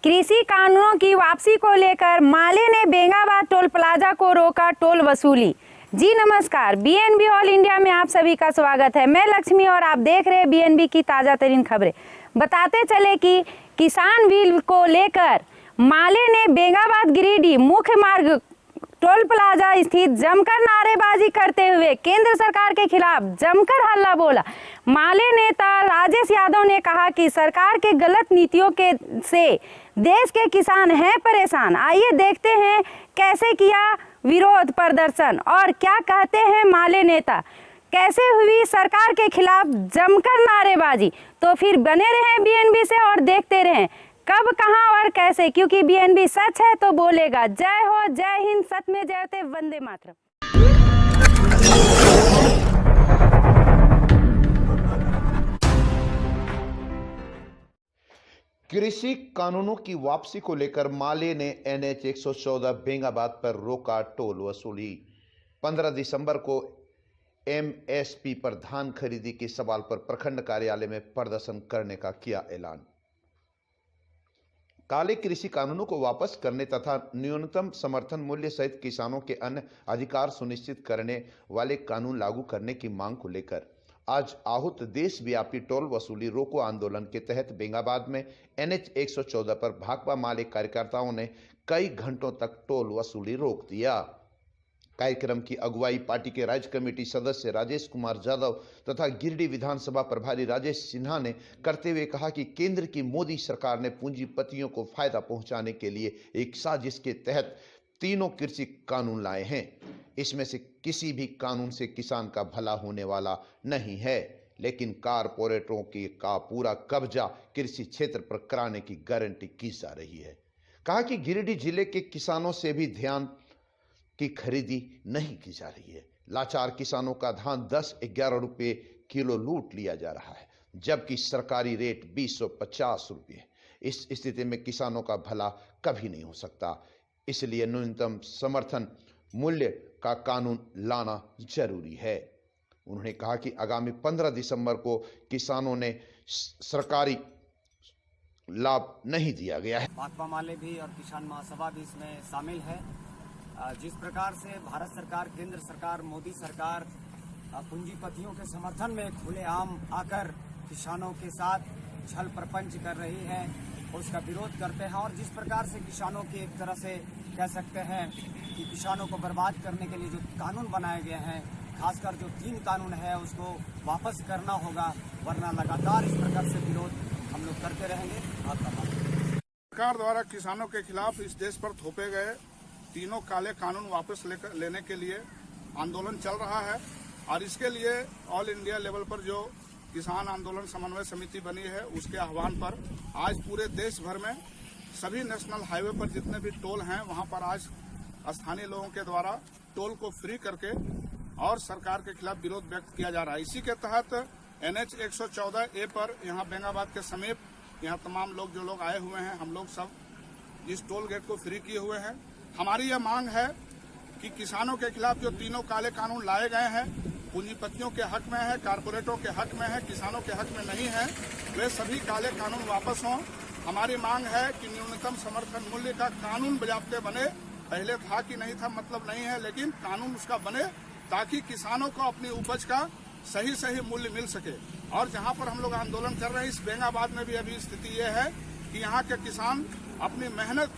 कृषि कानूनों की वापसी को लेकर माले ने बेंगाबाद टोल प्लाजा को रोका टोल वसूली। जी नमस्कार, बीएनबी ऑल इंडिया में आप सभी का स्वागत है। मैं लक्ष्मी और आप देख रहे हैं बीएनबी की ताज़ा तरीन खबरें। बताते चले कि किसान बिल को लेकर माले ने बेंगाबाद गिरिडीह मुख्य मार्ग टोल प्लाजा स्थित जमकर नारेबाजी करते हुए केंद्र सरकार के खिलाफ जमकर हल्ला बोला। माले नेता राजेश यादव ने कहा कि सरकार के गलत नीतियों के से देश के किसान हैं परेशान। आइए देखते हैं कैसे किया विरोध प्रदर्शन और क्या कहते हैं माले नेता, कैसे हुई सरकार के खिलाफ जमकर नारेबाजी। तो फिर बने रहें बीएनबी से और देखते रहें कब, कहां और कैसे, क्योंकि बीएनबी सच है तो बोलेगा। जय हो, जय हिंद, सत में जयते, वंदे मातरम। कृषि कानूनों की वापसी को लेकर माले ने NH 114 बेंगाबाद पर रोका टोल वसूली। 15 दिसंबर को MSP पर धान खरीदी के सवाल पर प्रखंड कार्यालय में प्रदर्शन करने का किया ऐलान। काले कृषि कानूनों को वापस करने तथा न्यूनतम समर्थन मूल्य सहित किसानों के अन्य अधिकार सुनिश्चित करने वाले कानून लागू करने की मांग को लेकर आज आहूत देशव्यापी टोल वसूली रोको आंदोलन के तहत बेंगाबाद में NH 114 पर भाकपा माले कार्यकर्ताओं ने कई घंटों तक टोल वसूली रोक दिया। कार्यक्रम की अगुवाई पार्टी के राज्य कमेटी सदस्य राजेश कुमार यादव तथा गिरिडीह विधानसभा प्रभारी राजेश सिन्हा ने करते हुए कहा कि केंद्र की मोदी सरकार ने पूंजीपतियों को फायदा पहुंचाने के लिए एक साजिश के तहत तीनों कृषि कानून लाए हैं। इसमें से किसी भी कानून से किसान का भला होने वाला नहीं है, लेकिन कारपोरेटरों का पूरा कब्जा कृषि क्षेत्र पर कराने की गारंटी की जा रही है। कहा कि गिरिडीह जिले के किसानों से भी धान की खरीदी नहीं की जा रही है। लाचार किसानों का धान 10-11 रुपये किलो लूट लिया जा रहा है, जबकि सरकारी रेट 20-50 रुपये। इस स्थिति में किसानों का भला कभी नहीं हो सकता, इसलिए न्यूनतम समर्थन मूल्य का कानून लाना जरूरी है। उन्होंने कहा कि आगामी 15 दिसंबर को किसानों ने सरकारी लाभ नहीं दिया गया है। भाकपा माले भी और किसान महासभा भी इसमें शामिल है। जिस प्रकार से भारत सरकार, केंद्र सरकार, मोदी सरकार पूंजीपतियों के समर्थन में खुलेआम आकर किसानों के साथ छल प्रपंच कर रही है, उसका विरोध करते हैं। और जिस प्रकार से किसानों की एक तरह से कह सकते हैं कि किसानों को बर्बाद करने के लिए जो कानून बनाए गए हैं, खासकर जो 3 कानून है उसको वापस करना होगा, वरना लगातार इस प्रकार से विरोध हम लोग करते रहेंगे। सरकार द्वारा किसानों के खिलाफ इस देश पर थोपे गए तीनों काले कानून वापस लेने के लिए आंदोलन चल रहा है और इसके लिए ऑल इंडिया लेवल पर जो किसान आंदोलन समन्वय समिति बनी है उसके आह्वान पर आज पूरे देश भर में सभी नेशनल हाईवे पर जितने भी टोल हैं वहां पर आज स्थानीय लोगों के द्वारा टोल को फ्री करके और सरकार के खिलाफ विरोध व्यक्त किया जा रहा है। इसी के तहत NH 114A पर यहाँ बेंगाबाद के समीप यहाँ तमाम लोग जो लोग आए हुए हैं, हम लोग सब इस टोल गेट को फ्री किए हुए हैं। हमारी यह मांग है कि किसानों के खिलाफ जो तीनों काले कानून लाए गए हैं, पूंजीपतियों के हक में है, कारपोरेटरों के हक में है, किसानों के हक में नहीं है, वे सभी काले कानून वापस हों। हमारी मांग है कि न्यूनतम समर्थन मूल्य का कानून बजाते बने। पहले था कि नहीं था मतलब नहीं है, लेकिन कानून उसका बने ताकि किसानों को अपनी उपज का सही मूल्य मिल सके। और जहां पर हम लोग आंदोलन कर रहे हैं, इस बेंगाबाद में भी अभी स्थिति ये है कि यहाँ के किसान अपनी मेहनत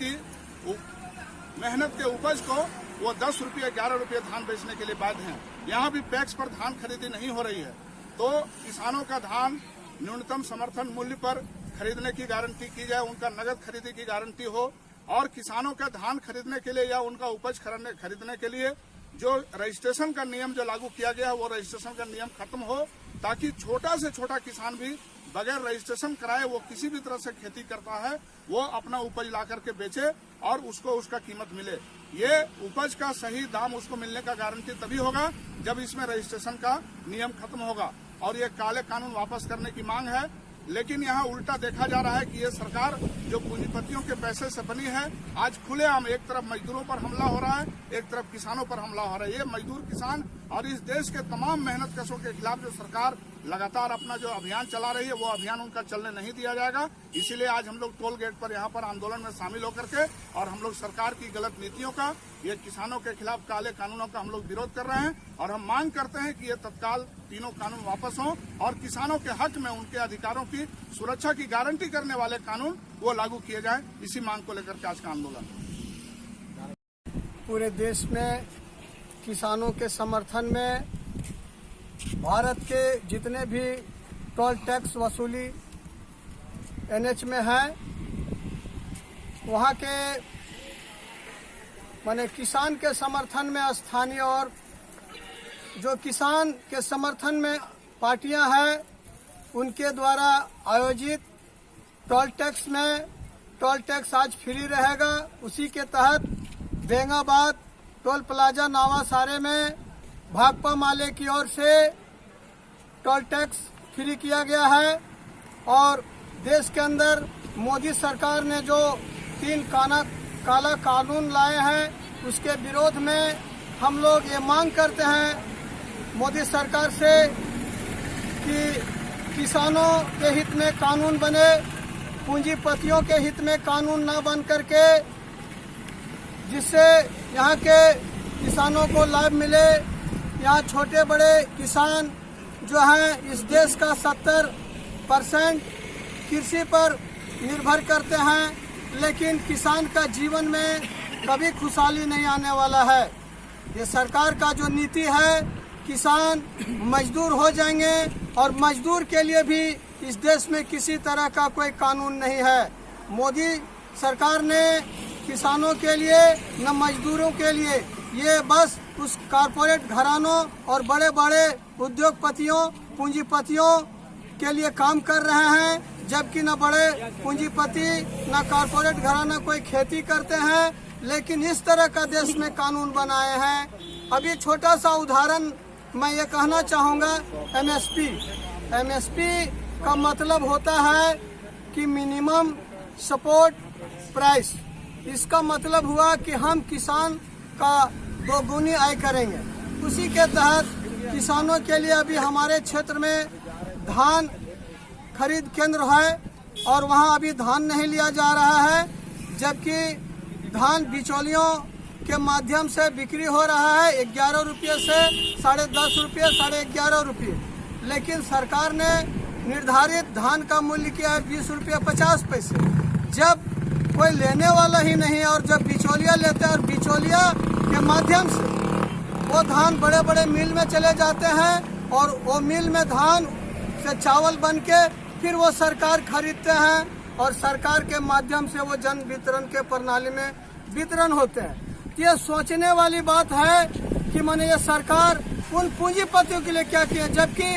के उपज को वो 10 रुपये 11 रुपये धान बेचने के लिए बाध्य हैं। यहाँ भी पैक्स पर धान खरीदी नहीं हो रही है, तो किसानों का धान न्यूनतम समर्थन मूल्य पर खरीदने की गारंटी की जाए, उनका नगद खरीदी की गारंटी हो। और किसानों का धान खरीदने के लिए या उनका उपज खरीदने के लिए जो रजिस्ट्रेशन का नियम जो लागू किया गया है वो रजिस्ट्रेशन का नियम खत्म हो, ताकि छोटा से छोटा किसान भी बगैर रजिस्ट्रेशन कराए वो किसी भी तरह से खेती करता है, वो अपना उपज ला करके बेचे और उसको उसका कीमत मिले। ये उपज का सही दाम उसको मिलने का गारंटी तभी होगा जब इसमें रजिस्ट्रेशन का नियम खत्म होगा। और ये काले कानून वापस करने की मांग है। लेकिन यहाँ उल्टा देखा जा रहा है कि ये सरकार जो पूंजीपतियों के पैसे से बनी है, आज खुलेआम एक तरफ मजदूरों पर हमला हो रहा है, एक तरफ किसानों पर हमला हो रहा है। ये मजदूर, किसान और इस देश के तमाम मेहनतकशों के खिलाफ जो सरकार लगातार अपना जो अभियान चला रही है वो अभियान उनका चलने नहीं दिया जाएगा। इसीलिए आज हम लोग टोल गेट पर यहाँ पर आंदोलन में शामिल होकर के और हम लोग सरकार की गलत नीतियों का, ये किसानों के खिलाफ काले कानूनों का हम लोग विरोध कर रहे हैं और हम मांग करते हैं कि ये तत्काल तीनों कानून वापस हों और किसानों के हक में उनके अधिकारों की सुरक्षा की गारंटी करने वाले कानून वो लागू किए जाएं। इसी मांग को लेकर के आज का आंदोलन। पूरे देश में किसानों के समर्थन में भारत के जितने भी टोल टैक्स वसूली एनएच में है, वहाँ के माने किसान के समर्थन में स्थानीय और जो किसान के समर्थन में पार्टियां हैं, उनके द्वारा आयोजित टोल टैक्स में टोल टैक्स आज फ्री रहेगा। उसी के तहत बेंगाबाद टोल प्लाजा नावासारे में भाकपा माले की ओर से टोल टैक्स फ्री किया गया है और देश के अंदर मोदी सरकार ने जो 3 काला कानून लाए हैं, उसके विरोध में हम लोग ये मांग करते हैं मोदी सरकार से कि किसानों के हित में कानून बने, पूंजीपतियों के हित में कानून न बन करके जिससे यहाँ के किसानों को लाभ मिले। यहाँ छोटे बड़े किसान जो हैं, इस देश का 70% कृषि पर निर्भर करते हैं, लेकिन किसान का जीवन में कभी खुशहाली नहीं आने वाला है। ये सरकार का जो नीति है, किसान मजदूर हो जाएंगे और मजदूर के लिए भी इस देश में किसी तरह का कोई कानून नहीं है। मोदी सरकार ने किसानों के लिए न मजदूरों के लिए, ये बस उस कारपोरेट घरानों और बड़े बड़े उद्योगपतियों पूंजीपतियों के लिए काम कर रहे हैं, जबकि न बड़े पूंजीपति न कारपोरेट घराना कोई खेती करते हैं। लेकिन इस तरह का देश में कानून बनाए हैं। अभी छोटा सा उदाहरण मैं ये कहना चाहूँगा, एमएसपी का मतलब होता है कि मिनिमम सपोर्ट प्राइस। इसका मतलब हुआ कि हम किसान का 2 गुनी आय करेंगे। उसी के तहत किसानों के लिए अभी हमारे क्षेत्र में धान खरीद केंद्र है और वहां अभी धान नहीं लिया जा रहा है, जबकि धान बिचौलियों के माध्यम से बिक्री हो रहा है 11 रुपये से 10.5 रुपये, 11.5 रुपये। लेकिन सरकार ने निर्धारित धान का मूल्य किया है 20 रुपये 50 पैसे। जब कोई लेने वाला ही नहीं है और जब बिचौलिया लेते हैं और बिचौलिया के माध्यम से वो धान बड़े बड़े मिल में चले जाते हैं और वो मिल में धान से चावल बन के फिर वो सरकार खरीदते हैं और सरकार के माध्यम से वो जन वितरण के प्रणाली में वितरण होते हैं। ये सोचने वाली बात है कि माने ये सरकार उन पूंजीपतियों के लिए क्या किया, जबकि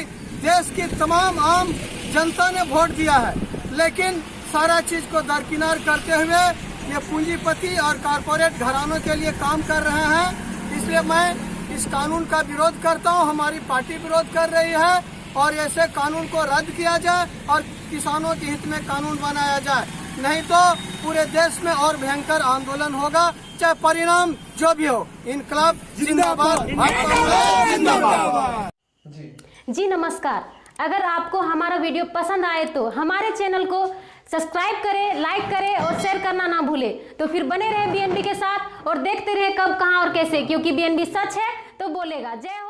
देश की तमाम आम जनता ने वोट दिया है, लेकिन सारा चीज को दरकिनार करते हुए ये पूंजीपति और कारपोरेट घरानों के लिए काम कर रहे हैं। इसलिए मैं इस कानून का विरोध करता हूं, हमारी पार्टी विरोध कर रही है और ऐसे कानून को रद्द किया जाए और किसानों के हित में कानून बनाया जाए, नहीं तो पूरे देश में और भयंकर आंदोलन होगा, चाहे परिणाम जो भी हो। इनकलाब जिंदाबाद, जिंदाबाद। जी नमस्कार। अगर आपको हमारा वीडियो पसंद आए तो हमारे चैनल को सब्सक्राइब करें, लाइक करें और शेयर करना ना भूलें। तो फिर बने रहे बीएनबी के साथ और देखते रहे कब, कहां और कैसे, क्योंकि बीएनबी सच है तो बोलेगा। जय हो।